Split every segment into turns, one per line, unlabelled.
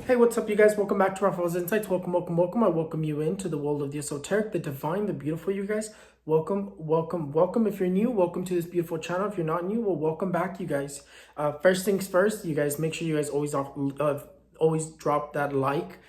Hey, what's up, you guys? Welcome back to Raphaelsinsights. Welcome. I welcome you into the world of the esoteric, the divine, the beautiful, you guys. Welcome. If you're new, welcome to this beautiful channel. If you're not new, well, welcome back, you guys. First things first, you guys, make sure you guys always drop that like,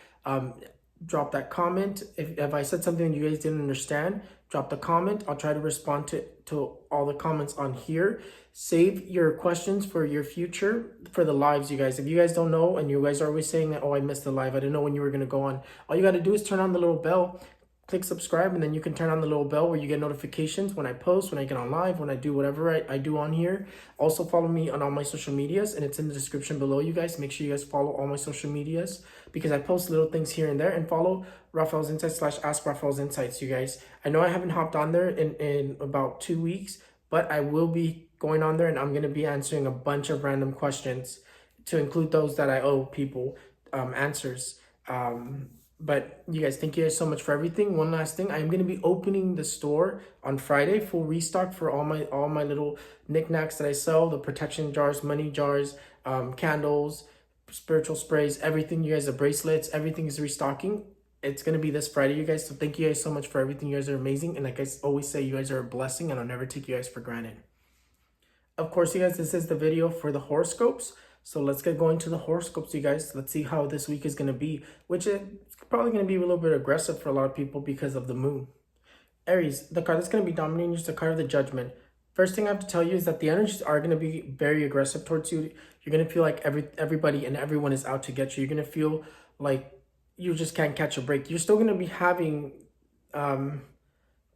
drop that comment. If I said something you guys didn't understand, drop the comment. I'll try to respond to all the comments on here. Save your questions for your future, for the lives, you guys. If you guys don't know and you guys are always saying that, oh, I missed the live, I didn't know when you were going to go on, all you got to do is turn on the little bell, click subscribe, and then you can turn on the little bell where you get notifications when I post, when I get on live, when I do whatever I do on here. Also follow me on all my social medias, and it's in the description below, you guys. Make sure you guys follow all my social medias because I post little things here and there. And follow Raphaelsinsights / Ask Raphaelsinsights, you guys. I know I haven't hopped on there in about 2 weeks, but I will be going on there, and I'm going to be answering a bunch of random questions, to include those that I owe people answers. But you guys, thank you guys so much for everything. One last thing, I'm going to be opening the store on Friday, full restock for all my little knickknacks that I sell, the protection jars, money jars, candles, spiritual sprays, everything, you guys, the bracelets, everything is restocking. It's going to be this Friday, you guys. So thank you guys so much for everything. You guys are amazing. And like I always say, you guys are a blessing, and I'll never take you guys for granted. Of course, you guys, this is the video for the horoscopes. So let's get going to the horoscopes, you guys. Let's see how this week is going to be, which is probably going to be a little bit aggressive for a lot of people because of the moon. Aries, the card that's going to be dominating is the card of the Judgment. First thing I have to tell you is that the energies are going to be very aggressive towards you. You're going to feel like everybody and everyone is out to get you. You're going to feel like you just can't catch a break. You're still going to be having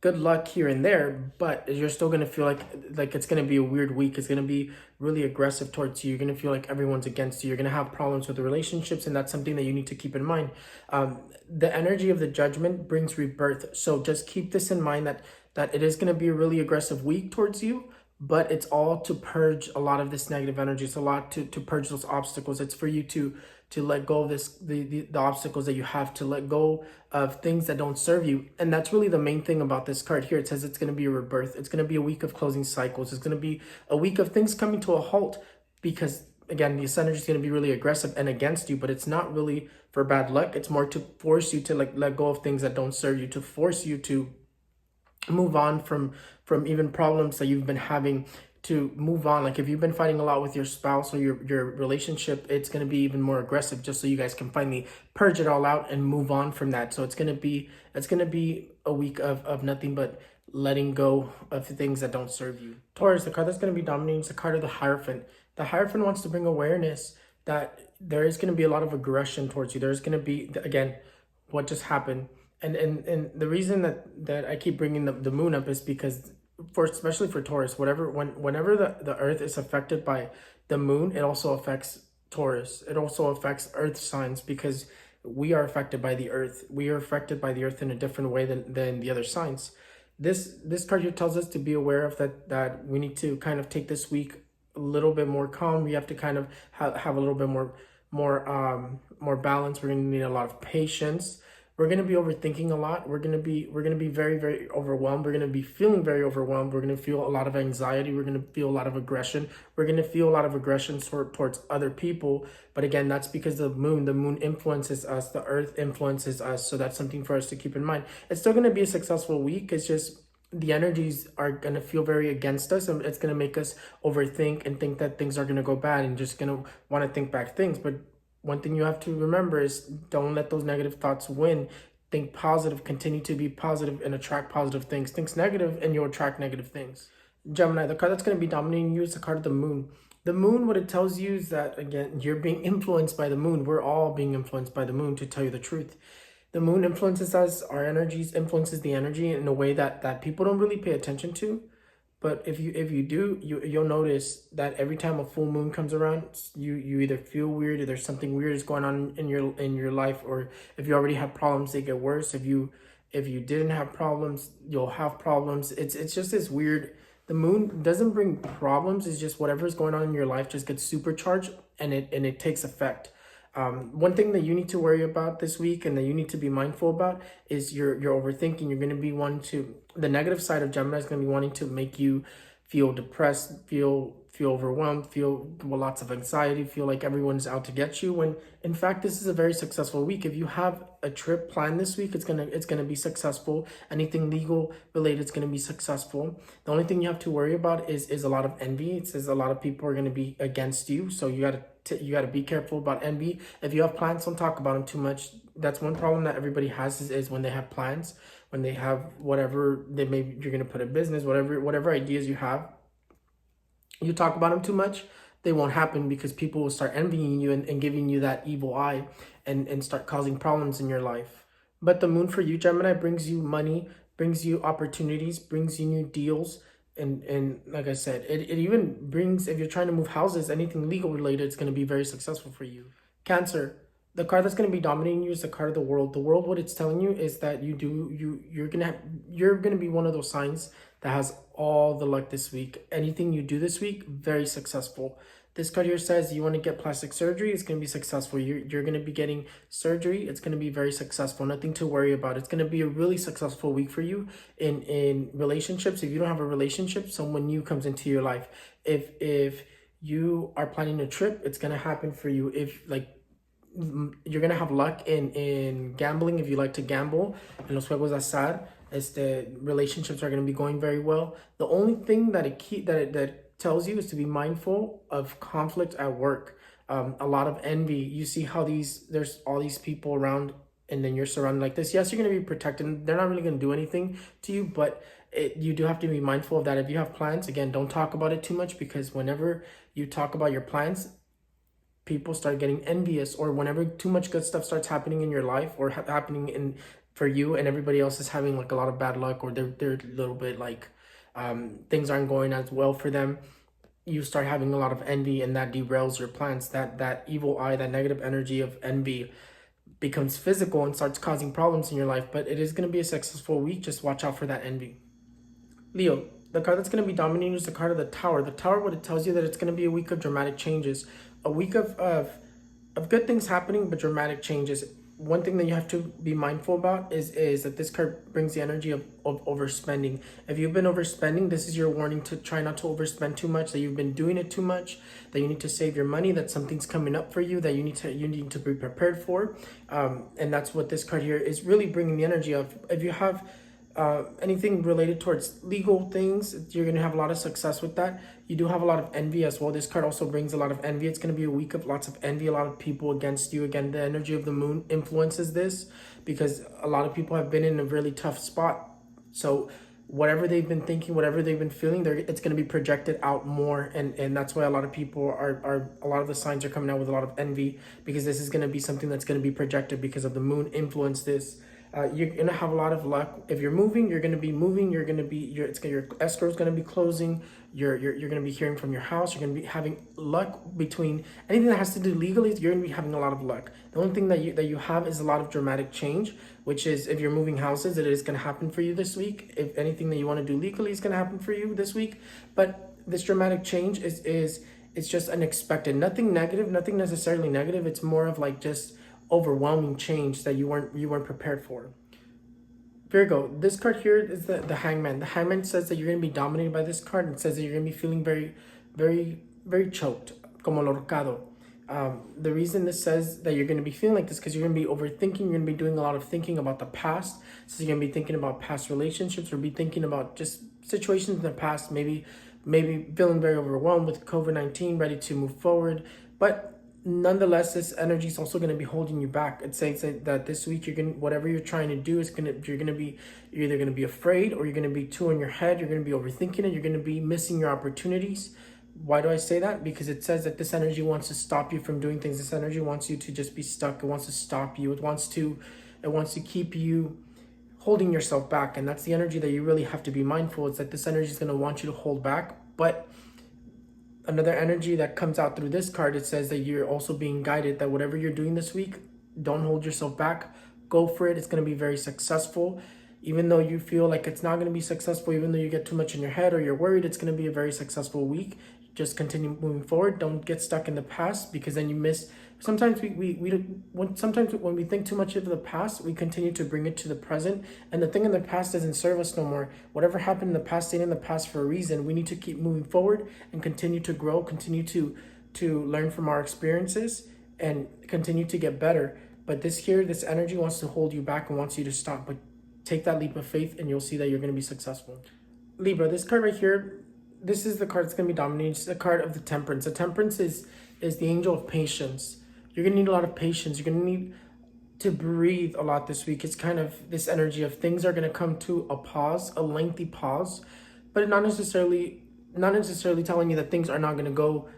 good luck here and there, but you're still going to feel like it's going to be a weird week. It's going to be really aggressive towards you. You're going to feel like everyone's against you. You're going to have problems with the relationships, and that's something that you need to keep in mind. The energy of the Judgment brings rebirth. So just keep this in mind, that it is going to be a really aggressive week towards you, but it's all to purge a lot of this negative energy. It's a lot to purge those obstacles. It's for you to let go of the obstacles that you have, to let go of things that don't serve you. And that's really the main thing about this card here. It says it's going to be a rebirth. It's going to be a week of closing cycles. It's going to be a week of things coming to a halt, because again, the energy is going to be really aggressive and against you, but it's not really for bad luck. It's more to force you to let go of things that don't serve you, to force you to move on from even problems that you've been having, to move on. Like if you've been fighting a lot with your spouse or your relationship, it's going to be even more aggressive, just so you guys can finally purge it all out and move on from that. So it's going to be a week of nothing but letting go of things that don't serve you. Taurus, the card that's going to be dominating is the card of the Hierophant. The Hierophant wants to bring awareness that there is going to be a lot of aggression towards you. There's going to be, again, what just happened. And the reason that I keep bringing the moon up is because, especially for Taurus, whenever the earth is affected by the moon, it also affects Taurus. It also affects earth signs, because we are affected by the earth. We are affected by the earth in a different way than the other signs. This card here tells us to be aware of that we need to kind of take this week a little bit more calm. We have to kind of have a little bit more balance. We're going to need a lot of patience. We're going to be overthinking a lot. We're going to be very, very overwhelmed. We're going to be feeling very overwhelmed. We're going to feel a lot of anxiety. We're going to feel a lot of aggression. We're going to feel a lot of aggression towards other people. But again, that's because the moon influences us. The earth influences us. So that's something for us to keep in mind. It's still going to be a successful week. It's just the energies are going to feel very against us, and it's going to make us overthink and think that things are going to go bad, and just going to want to think back things. But one thing you have to remember is, don't let those negative thoughts win. Think positive, continue to be positive and attract positive things. Think negative and you'll attract negative things. Gemini, the card that's going to be dominating you is the card of the moon. The moon, what it tells you is that, again, you're being influenced by the moon. We're all being influenced by the moon, to tell you the truth. The moon influences us, our energies influences the energy in a way that people don't really pay attention to. But if you do, you'll notice that every time a full moon comes around, you either feel weird, or there's something weird is going on in your life, or if you already have problems, they get worse. If you didn't have problems, you'll have problems. It's just this weird. The moon doesn't bring problems. It's just whatever's going on in your life just gets supercharged, and it takes effect. One thing that you need to worry about this week, and that you need to be mindful about, is your overthinking. You're going to be the negative side of Gemini is going to be wanting to make you feel depressed, feel overwhelmed, feel lots of anxiety, feel like everyone's out to get you, when in fact this is a very successful week. If you have a trip planned this week, it's gonna be successful. Anything legal related is gonna be successful. The only thing you have to worry about is a lot of envy. It says a lot of people are gonna be against you, so you gotta be careful about envy. If you have plans, don't talk about them too much. That's one problem that everybody has is when they have plans, when they have whatever they maybe you're gonna put a business, whatever ideas you have, you talk about them too much, they won't happen because people will start envying you and giving you that evil eye and start causing problems in your life. But the moon for you, Gemini, brings you money, brings you opportunities, brings you new deals. And like I said, it even brings, if you're trying to move houses, anything legal related, it's going to be very successful for you. Cancer, the card that's going to be dominating you is the card of the world. The world, what it's telling you is that you're gonna be one of those signs that has all the luck this week. Anything you do this week, very successful. This card here says you want to get plastic surgery, it's going to be successful. You're going to be getting surgery, it's going to be very successful. Nothing to worry about. It's going to be a really successful week for you in relationships. If you don't have a relationship, someone new comes into your life. If you are planning a trip, it's going to happen for you. If like you're going to have luck in gambling, if you like to gamble, en los juegos de azar, relationships are going to be going very well. The only thing that it tells you is to be mindful of conflict at work. A lot of envy. You see how there's all these people around, and then you're surrounded like this. Yes, you're going to be protected. They're not really going to do anything to you, but you do have to be mindful of that. If you have plans, again, don't talk about it too much, because whenever you talk about your plans, people start getting envious, or whenever too much good stuff starts happening in your life, or happening in for you, and everybody else is having like a lot of bad luck, or they're a little bit like things aren't going as well for them, you start having a lot of envy, and that derails your plans. That evil eye, that negative energy of envy becomes physical and starts causing problems in your life. But it is going to be a successful week. Just watch out for that envy. Leo, the card that's going to be dominating is the card of the Tower. The Tower, what it tells you, that it's going to be a week of dramatic changes, a week of good things happening, but dramatic changes. One thing that you have to be mindful about is that this card brings the energy of overspending. If you've been overspending, this is your warning to try not to overspend too much, that you've been doing it too much, that you need to save your money, that something's coming up for you, that you need to be prepared for. And that's what this card here is really bringing the energy of. If you have anything related towards legal things, you're going to have a lot of success with that. You do have a lot of envy as well. This card also brings a lot of envy. It's going to be a week of lots of envy, a lot of people against you. Again, the energy of the moon influences this, because a lot of people have been in a really tough spot. So whatever they've been thinking, whatever they've been feeling, it's going to be projected out more. And that's why a lot of people a lot of the signs are coming out with a lot of envy, because this is going to be something that's going to be projected because of the moon influence this. You're going to have a lot of luck. If you're moving, you're going to be moving. You're going to be, your escrow is going to be closing. You're going to be hearing from your house. You're going to be having luck between anything that has to do legally. You're going to be having a lot of luck. The only thing that you have is a lot of dramatic change, which is if you're moving houses, it is going to happen for you this week. If anything that you want to do legally is going to happen for you this week. But this dramatic change it's just unexpected. Nothing negative, nothing necessarily negative. It's more of like just overwhelming change that you weren't prepared for. Virgo, this card here is the Hangman. The Hangman says that you're going to be dominated by this card, and says that you're going to be feeling very, very, very choked, como lorcado. The reason this says that you're going to be feeling like this, because you're going to be overthinking. You're going to be doing a lot of thinking about the past. So you're going to be thinking about past relationships, or be thinking about just situations in the past, maybe feeling very overwhelmed with COVID-19, ready to move forward. But nonetheless, this energy is also going to be holding you back. It says that this week whatever you're trying to do you're either going to be afraid, or you're going to be too in your head. You're going to be overthinking it. You're going to be missing your opportunities. Why do I say that? Because it says that this energy wants to stop you from doing things. This energy wants you to just be stuck. It wants to stop you. It wants to keep you holding yourself back. And that's the energy that you really have to be mindful. It's that this energy is going to want you to hold back. But another energy that comes out through this card, it says that you're also being guided, that whatever you're doing this week, don't hold yourself back. Go for it. It's going to be very successful. Even though you feel like it's not going to be successful, even though you get too much in your head or you're worried, it's going to be a very successful week. just continue moving forward. Don't get stuck in the past, because then you miss. Sometimes sometimes when we think too much of the past, we continue to bring it to the present, and the thing in the past doesn't serve us no more. Whatever happened in the past stayed in the past for a reason. We need to keep moving forward and continue to grow, continue to learn from our experiences, and continue to get better. But this energy wants to hold you back and wants you to stop. But take that leap of faith and you'll see that you're going to be successful. Libra, this card right here, this is the card that's going to be dominating. It's the card of the Temperance. The Temperance is the angel of patience. You're going to need a lot of patience. You're going to need to breathe a lot this week. It's kind of this energy of things are going to come to a pause, a lengthy pause, but not necessarily telling you that things are not going to go,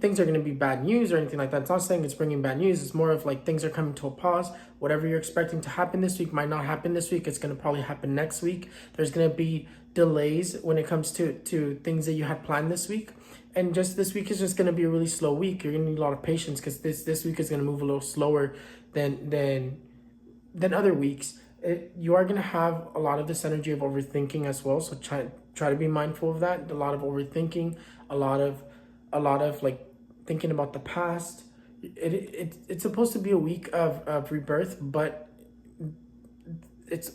things are going to be bad news or anything like that. It's not saying it's bringing bad news. It's more of like things are coming to a pause. Whatever you're expecting to happen this week might not happen this week. It's going to probably happen next week. There's going to be delays when it comes to things that you had planned this week. And just this week is just going to be a really slow week. You're going to need a lot of patience, because this week is going to move a little slower than other weeks. You are going to have a lot of this energy of overthinking as well. So try to be mindful of that. A lot of overthinking, a lot of like thinking about the past. It's supposed to be a week of rebirth, but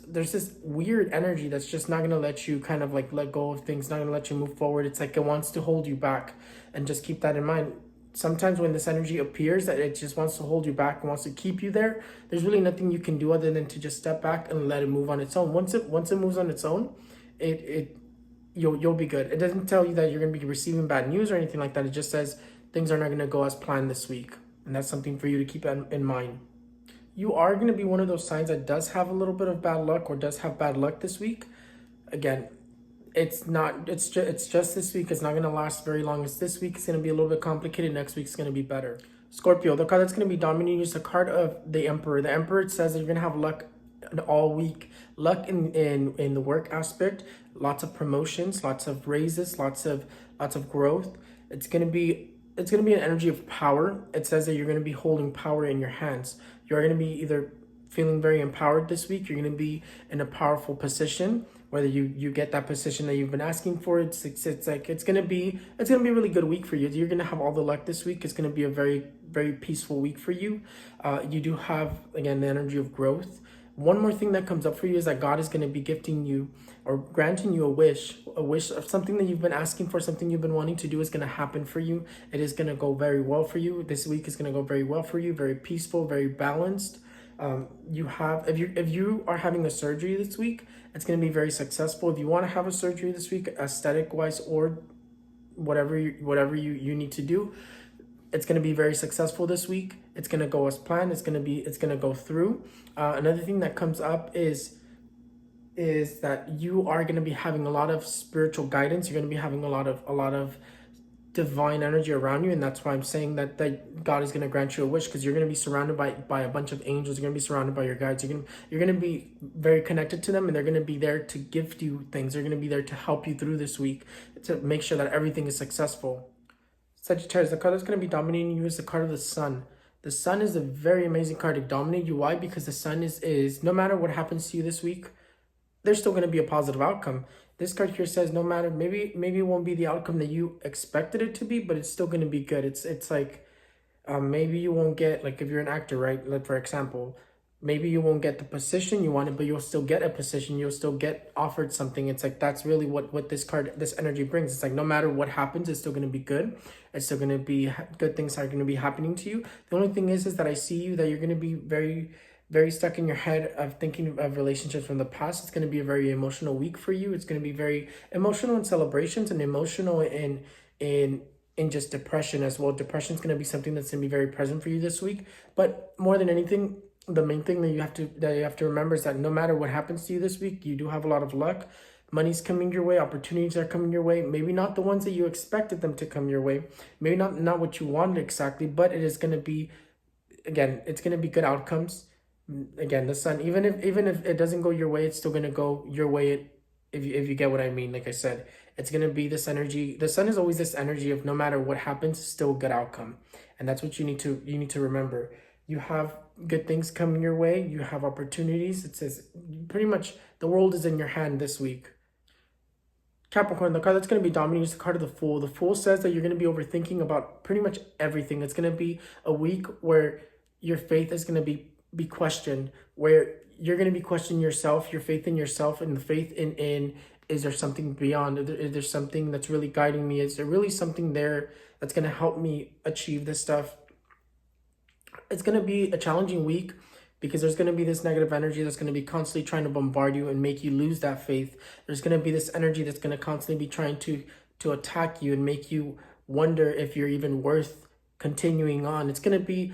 there's this weird energy that's just not going to let you kind of like let go of things, not going to let you move forward. It's like it wants to hold you back, and just keep that in mind. Sometimes when this energy appears that it just wants to hold you back and wants to keep you there, there's really nothing you can do other than to just step back and let it move on its own. Once it moves on its own, you'll be good. It doesn't tell you that you're going to be receiving bad news or anything like that. It just says things are not going to go as planned this week, and that's something for you to keep in mind. You are going to be one of those signs that does have a little bit of bad luck or does have bad luck this week. Again, it's just this week. It's not going to last very long. It's this week. It's going to be a little bit complicated. Next week's going to be better. Scorpio, the card that's going to be dominating is the card of the Emperor. The Emperor says that you're going to have luck all week. Luck in the work aspect, lots of promotions, lots of raises, lots of growth. It's going to be an energy of power. It says that you're going to be holding power in your hands. You're going to be either feeling very empowered this week. You're going to be in a powerful position, whether you get that position that you've been asking for. It's going to be a really good week for you. You're going to have all the luck this week. It's going to be a very, very peaceful week for you. You do have, again, the energy of growth. One more thing that comes up for you is that God is going to be gifting you or granting you a wish of something that you've been asking for, something you've been wanting to do is going to happen for you. It is going to go very well for you. This week is going to go very well for you, very peaceful, very balanced. If you are having a surgery this week, it's going to be very successful. If you want to have a surgery this week, aesthetic wise or whatever you need to do, it's going to be very successful this week. It's going to go as planned. It's going to go through. Another thing that comes up is that you are going to be having a lot of spiritual guidance. You're going to be having a lot of divine energy around you, and that's why I'm saying that God is going to grant you a wish, because you're going to be surrounded by a bunch of angels. You're going to be surrounded by your guides. You're going to be very connected to them, and they're going to be there to gift you things. They're going to be there to help you through this week, to make sure that everything is successful. Sagittarius, the card that's going to be dominating you is the card of the Sun. The Sun is a very amazing card to dominate you. Why? Because the Sun is no matter what happens to you this week, there's still going to be a positive outcome. This card here says no matter, maybe it won't be the outcome that you expected it to be, but it's still going to be good. It's like maybe you won't get, like if you're an actor, right? Like for example, maybe you won't get the position you wanted, but you'll still get a position. You'll still get offered something. It's like that's really what this energy brings. It's like no matter what happens, it's still going to be good. It's still going to be good. Things are going to be happening to you. The only thing is that I see you that you're going to be very, very stuck in your head of thinking of relationships from the past. It's going to be a very emotional week for you. It's going to be very emotional in celebrations and emotional in just depression as well. Depression is going to be something that's going to be very present for you this week. But more than anything, the main thing that you have to remember is that no matter what happens to you this week, you do have a lot of luck. Money's coming your way, opportunities are coming your way. Maybe not the ones that you expected them to come your way. Maybe not what you wanted exactly, but it is going to be, again, it's going to be good outcomes. Again, the Sun, even if it doesn't go your way, it's still going to go your way. If you get what I mean, like I said, it's going to be this energy. The Sun is always this energy of no matter what happens, still a good outcome. And that's what you need to remember. You have good things coming your way. You have opportunities. It says pretty much the world is in your hand this week. Capricorn, the card that's going to be dominating is the card of the Fool. The Fool says that you're going to be overthinking about pretty much everything. It's going to be a week where your faith is going to be questioned, where you're going to be questioning yourself, your faith in yourself, and the faith in is there something beyond? Is there something that's really guiding me? Is there really something there that's going to help me achieve this stuff? It's going to be a challenging week because there's going to be this negative energy that's going to be constantly trying to bombard you and make you lose that faith. There's going to be this energy that's going to constantly be trying to attack you and make you wonder if you're even worth continuing on. It's going to be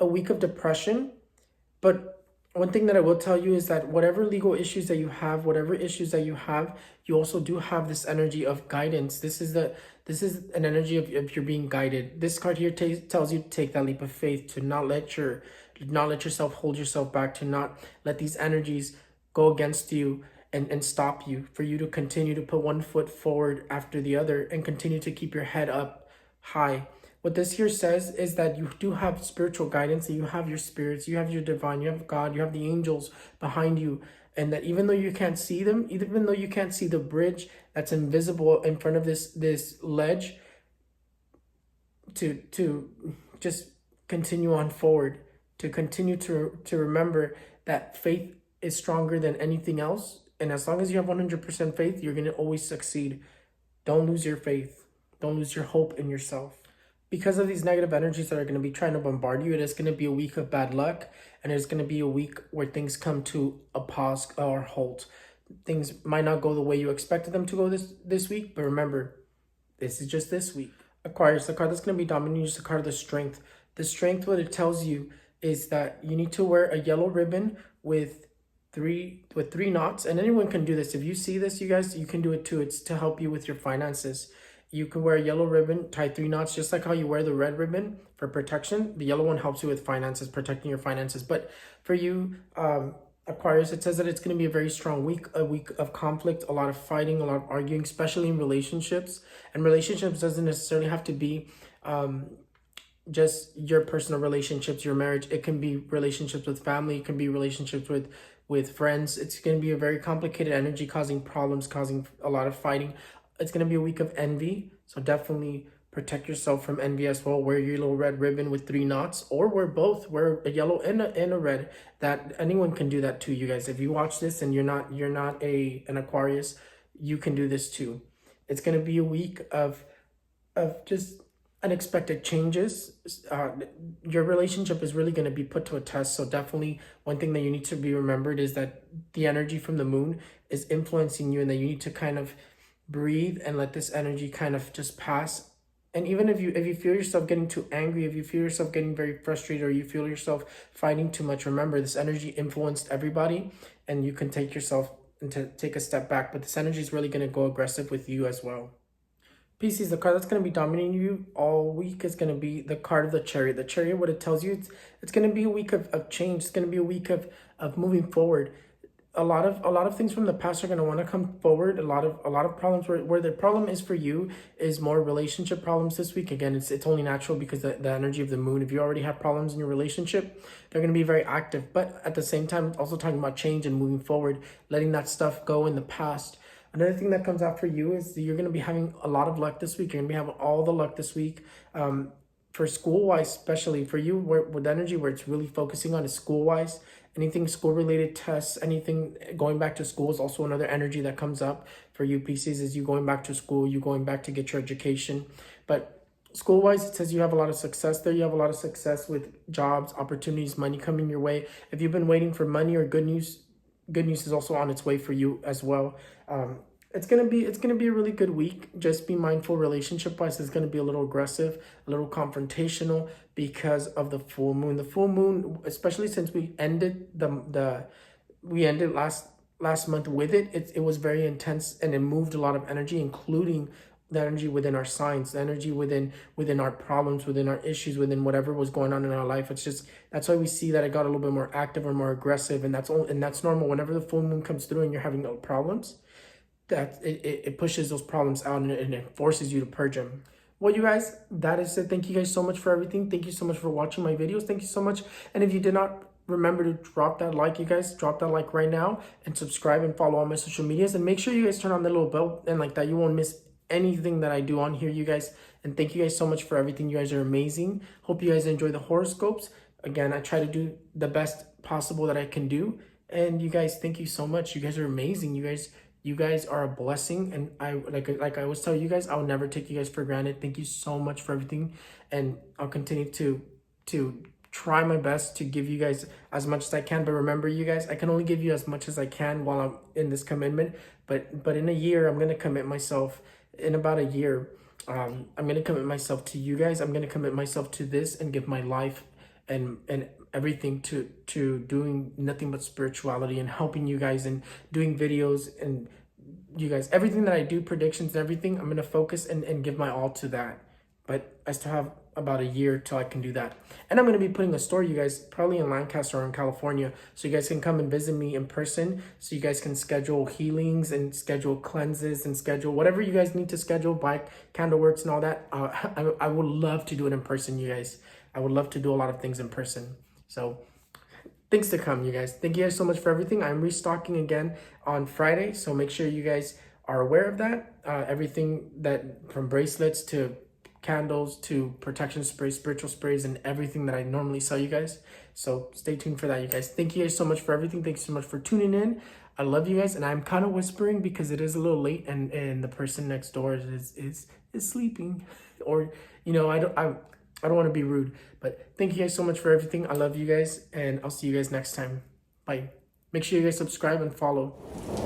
a week of depression, but one thing that I will tell you is that whatever legal issues that you have, whatever issues that you have, you also do have this energy of guidance. This is an energy of you're being guided. This card here tells you to take that leap of faith, to not let yourself hold yourself back, to not let these energies go against you and stop you, for you to continue to put one foot forward after the other and continue to keep your head up high. What this here says is that you do have spiritual guidance, that you have your spirits, you have your divine, you have God, you have the angels behind you, and that even though you can't see them, even though you can't see the bridge that's invisible in front of this ledge, to just continue on forward, to continue to remember that faith is stronger than anything else, and as long as you have 100% faith, you're going to always succeed. Don't lose your faith. Don't lose your hope in yourself. Because of these negative energies that are going to be trying to bombard you, it is going to be a week of bad luck, and it's going to be a week where things come to a pause or halt. Things might not go the way you expected them to go this week, but remember, this is just this week. Aquarius, the card that's going to be dominating is the card of the Strength. The Strength, what it tells you is that you need to wear a yellow ribbon with three knots, and anyone can do this. If you see this, you guys, you can do it too. It's to help you with your finances. You can wear a yellow ribbon, tie 3 knots, just like how you wear the red ribbon for protection. The yellow one helps you with finances, protecting your finances. But for you, Aquarius, it says that it's going to be a very strong week, a week of conflict, a lot of fighting, a lot of arguing, especially in relationships. And relationships doesn't necessarily have to be just your personal relationships, your marriage. It can be relationships with family. It can be relationships with friends. It's going to be a very complicated energy, causing problems, causing a lot of fighting. It's going to be a week of envy, so definitely protect yourself from envy as well. Wear your little red ribbon with 3 knots, or wear both. Wear a yellow and a red. That anyone can do that too, you guys. If you watch this and you're not an Aquarius, you can do this too. It's going to be a week of just unexpected changes. Your relationship is really going to be put to a test, so definitely one thing that you need to be remembered is that the energy from the moon is influencing you, and that you need to kind of breathe and let this energy kind of just pass. And even if you feel yourself getting too angry, if you feel yourself getting very frustrated, or you feel yourself fighting too much, remember this energy influenced everybody, and you can take a step back, but this energy is really going to go aggressive with you as well. Pisces, the card that's going to be dominating you all week is going to be the card of the Chariot. The Chariot, what it tells you, it's going to be a week of change. It's going to be a week of moving forward. A lot of things from the past are going to want to come forward. A lot of problems where the problem is for you is more relationship problems this week. Again, it's only natural because the energy of the moon. If you already have problems in your relationship, they're going to be very active. But at the same time, also talking about change and moving forward, letting that stuff go in the past. Another thing that comes out for you is that you're going to be having a lot of luck this week. You're going to be having all the luck this week. For school-wise, especially for you, with energy, where it's really focusing on is school-wise. Anything school-related tests, anything going back to school is also another energy that comes up for you, Pisces, is you going back to school, you going back to get your education. But school-wise, it says you have a lot of success there. You have a lot of success with jobs, opportunities, money coming your way. If you've been waiting for money or good news is also on its way for you as well. It's gonna be a really good week. Just be mindful relationship-wise. It's gonna be a little aggressive, a little confrontational because of the full moon. The full moon, especially since we ended last month with it was very intense, and it moved a lot of energy, including the energy within our signs, the energy within our problems, within our issues, within whatever was going on in our life. It's just, that's why we see that it got a little bit more active or more aggressive, and that's normal. Whenever the full moon comes through and you're having no problems, that it pushes those problems out, and it forces you to purge them. Well, you guys, that is it. Thank you guys so much for everything. Thank you so much for watching my videos. Thank you so much. And if you did not remember to drop that like, you guys. Drop that like right now and subscribe and follow all my social medias. And make sure you guys turn on the little bell and like that you won't miss anything that I do on here, you guys. And thank you guys so much for everything. You guys are amazing. Hope you guys enjoy the horoscopes. Again, I try to do the best possible that I can do. And you guys, thank you so much. You guys are amazing. You guys are a blessing. And I like I always tell you guys, I'll never take you guys for granted. Thank you so much for everything. And I'll continue to try my best to give you guys as much as I can. But remember, you guys, I can only give you as much as I can while I'm in this commitment. But in a year, I'm gonna commit myself. In about a year, I'm gonna commit myself to you guys. I'm gonna commit myself to this and give my life and everything to doing nothing but spirituality and helping you guys and doing videos and you guys, everything that I do, predictions and everything, I'm gonna focus and give my all to that. But I still have about a year till I can do that. And I'm going to be putting a store, you guys, probably in Lancaster or in California, so you guys can come and visit me in person, so you guys can schedule healings and schedule cleanses and schedule whatever you guys need to schedule, buy candle works and all that. I would love to do it in person, you guys. I would love to do a lot of things in person. So things to come, you guys. Thank you guys so much for everything. I'm restocking again on Friday, so make sure you guys are aware of that. Everything that from bracelets to candles to protection sprays, spiritual sprays, and everything that I normally sell you guys. So stay tuned for that, you guys. Thank you guys so much for everything. Thanks so much for tuning in. I love you guys, and I'm kind of whispering because it is a little late, and the person next door is sleeping, or you know, I don't want to be rude, but thank you guys so much for everything. I love you guys, and I'll see you guys next time. Bye. Make sure you guys subscribe and follow.